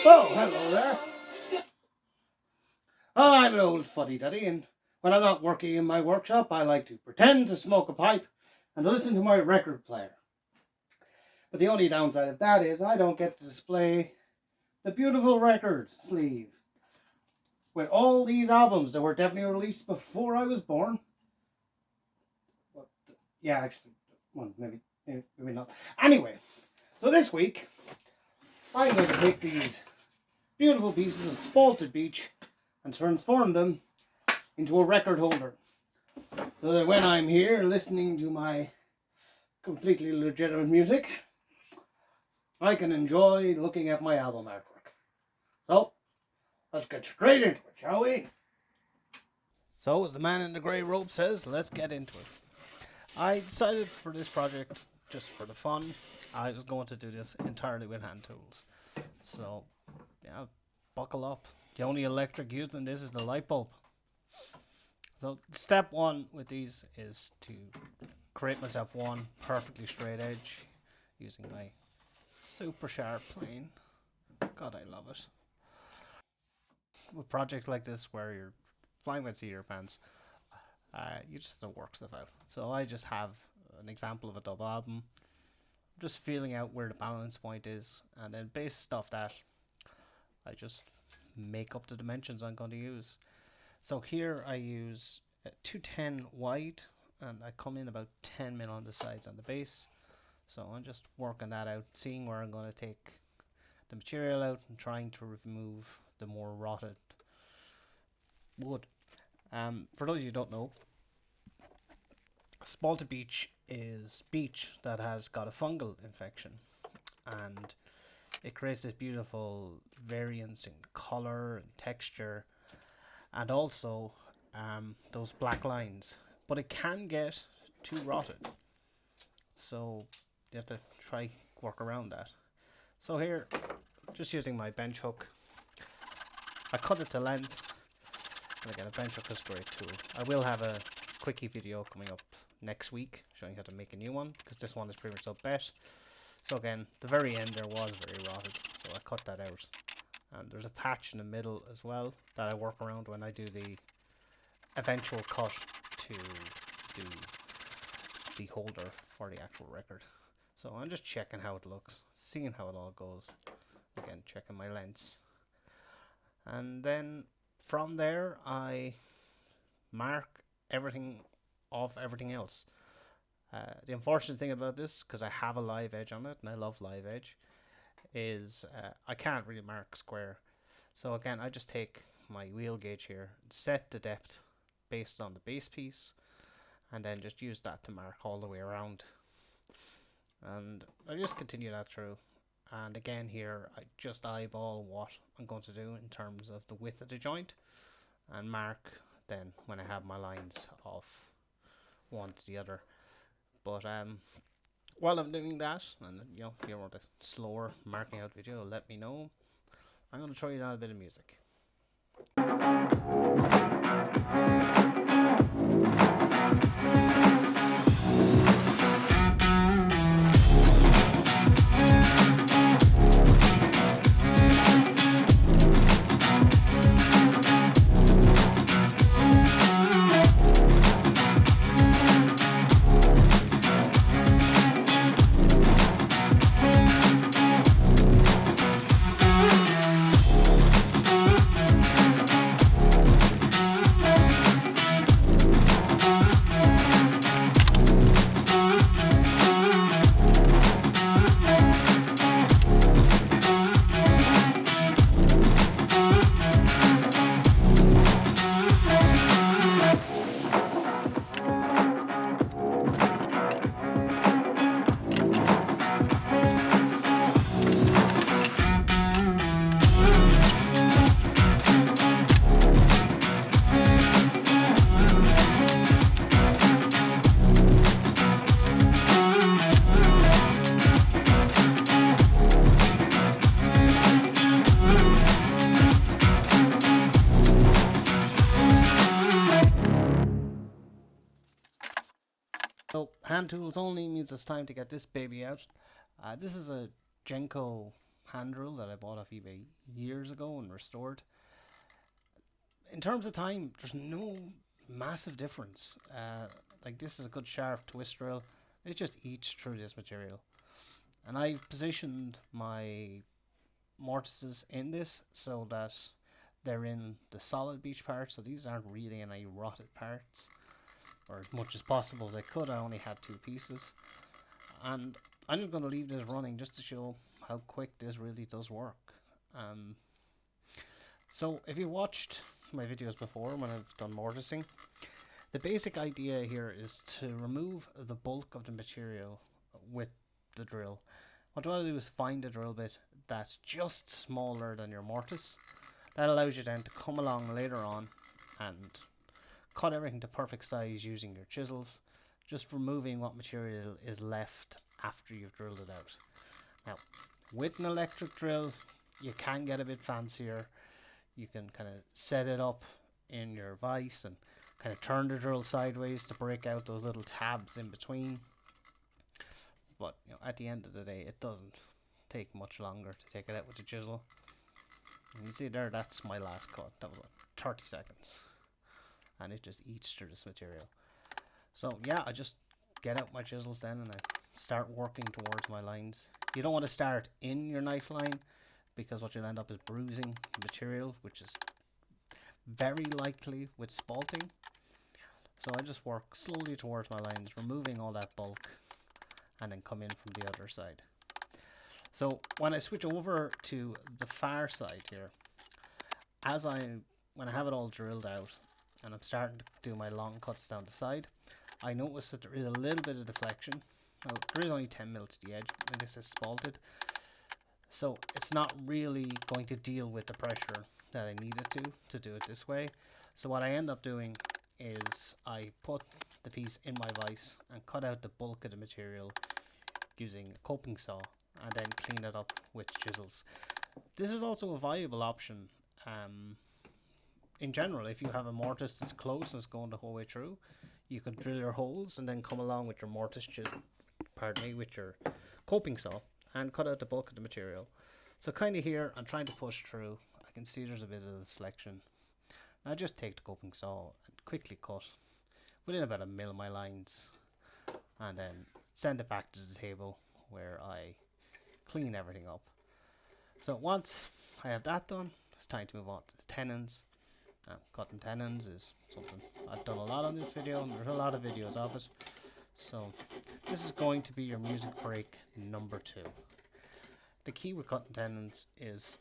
Oh, hello there. I'm an old fuddy-duddy, and when I'm not working in my workshop, I like to pretend to smoke a pipe and to listen to my record player. But the only downside of that is I don't get to display the beautiful record sleeve with all these albums that were definitely released before I was born. Well, yeah, actually, well, maybe not. Anyway, so this week, I'm going to take these beautiful pieces of Spalted Beech and transform them into a record holder, so that when I'm here listening to my completely legitimate music, I can enjoy looking at my album artwork. So, let's get straight into it, shall we? So, as the man in the grey robe says, let's get into it. I decided for this project, just for the fun, I was going to do this entirely with hand tools. So, yeah, buckle up. The only electric used in this is the light bulb. So step one with these is to create myself one perfectly straight edge using my super sharp plane. God, I love it. With projects like this where you're flying with your pants, you just don't work stuff out. So I just have an example of a double album. I'm just feeling out where the balance point is, and then based off that, I just make up the dimensions I'm going to use. So here I use 210 wide, and I come in about 10 mil on the sides on the base. So I'm just working that out, seeing where I'm going to take the material out and trying to remove the more rotted wood. For those of you who don't know, Spalted beech is beech that has got a fungal infection, and it creates this beautiful variance in color and texture, and also those black lines. But it can get too rotted, so you have to try work around that. So here, just using my bench hook, I cut it to length, and again, a bench hook is a great tool. I will have a quickie video coming up next week showing how to make a new one, because this one is pretty much so bet. So again, the very end there was very rotted, so I cut that out. And there's a patch in the middle as well that I work around when I do the eventual cut to do the holder for the actual record. So I'm just checking how it looks, seeing how it all goes. Again, checking my lengths. And then from there, I mark everything off everything else. The unfortunate thing about this, because I have a live edge on it, and I love live edge, is I can't really mark square. So again, I just take my wheel gauge here, set the depth based on the base piece, and then just use that to mark all the way around. And I just continue that through. And again here, I just eyeball what I'm going to do in terms of the width of the joint, and mark then when I have my lines off one to the other. But while I'm doing that, and if you want a slower marking out video, let me know. I'm going to throw you down a bit of music. So hand tools only means it's time to get this baby out. This is a Genko hand drill that I bought off eBay years ago and restored. In terms of time, there's no massive difference. Like this is a good sharp twist drill. It just eats through this material. And I've positioned my mortises in this so that they're in the solid beech part, so these aren't really any rotted parts, or as much as possible as I could. I only had 2 pieces, and I'm just going to leave this running just to show how quick this really does work. So if you watched my videos before when I've done mortising, the basic idea here is to remove the bulk of the material with the drill. What you want to do is find a drill bit that's just smaller than your mortise. That allows you then to come along later on and cut everything to perfect size using your chisels, just removing what material is left after you've drilled it out. Now, with an electric drill, you can get a bit fancier. You can kind of set it up in your vise and kind of turn the drill sideways to break out those little tabs in between. But at the end of the day, it doesn't take much longer to take it out with the chisel. And you see there, that's my last cut. That was about 30 seconds. And it just eats through this material. So yeah, I just get out my chisels then and I start working towards my lines. You don't want to start in your knife line, because what you'll end up is bruising the material, which is very likely with spalting. So I just work slowly towards my lines, removing all that bulk, and then come in from the other side. So when I switch over to the far side here, when I have it all drilled out and I'm starting to do my long cuts down the side, I notice that there is a little bit of deflection. Now there is only 10 mil to the edge, and this is spalted, so it's not really going to deal with the pressure that I need it to do it this way. So what I end up doing is I put the piece in my vise and cut out the bulk of the material using a coping saw, and then clean it up with chisels. This is also a viable option. In general, if you have a mortise that's close and it's going the whole way through, you could drill your holes and then come along with your with your coping saw and cut out the bulk of the material. So kind of here, I'm trying to push through. I can see there's a bit of deflection. Now just take the coping saw and quickly cut within about 1 mil of my lines, and then send it back to the table where I clean everything up. So once I have that done, it's time to move on to the tenons. Cutting tenons is something I've done a lot on this video, and there's a lot of videos of it. So this is going to be your music break number 2. The key with cutting tenons is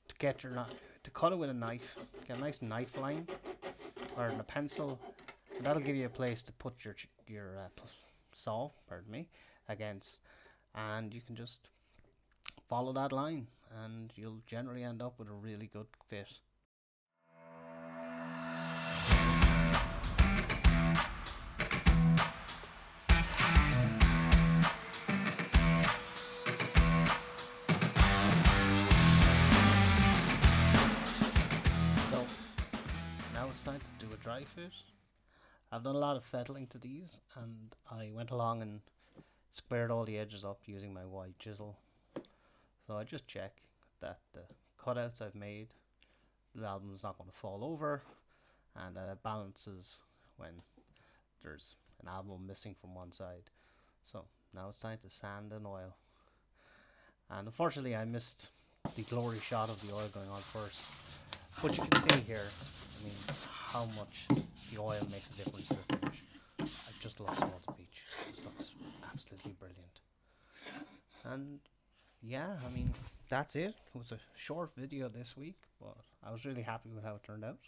to get to cut it with a knife. Get a nice knife line or a pencil, and that'll give you a place to put your saw, against, and you can just follow that line and you'll generally end up with a really good fit. So now it's time to do a dry fit. I've done a lot of fettling to these, and I went along and squared all the edges up using my wide chisel. So I just check that the cutouts I've made, the album's not going to fall over, and that it balances when there's an album missing from one side. So now it's time to sand and oil. And unfortunately I missed the glory shot of the oil going on first. But you can see here, how much the oil makes a difference to the finish. I just love Spalted Beech. It looks absolutely brilliant. And yeah, that's it. It was a short video this week, but I was really happy with how it turned out.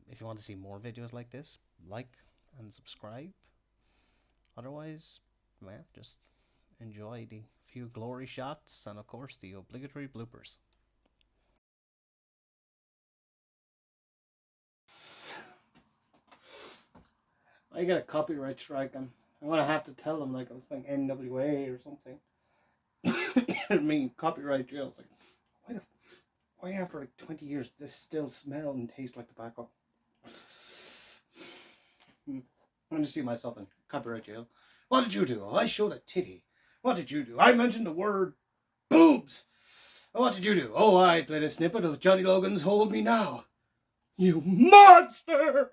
If you want to see more videos like this, like and subscribe. Otherwise, just enjoy the few glory shots and of course the obligatory bloopers. I get a copyright strike, and I'm gonna have to tell them like I was playing NWA or something. Copyright jail. It's like, why after like 20 years this still smell and taste like tobacco? I'm gonna see myself in copyright jail. What did you do? I showed a titty. What did you do? I mentioned the word boobs. Oh, what did you do? Oh, I played a snippet of Johnny Logan's Hold Me Now. You monster!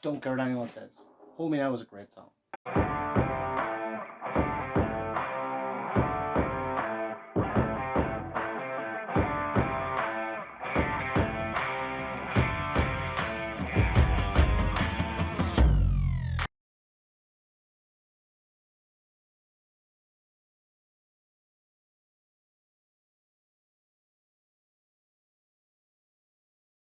Don't care what anyone says. Hold Me Now was a great song.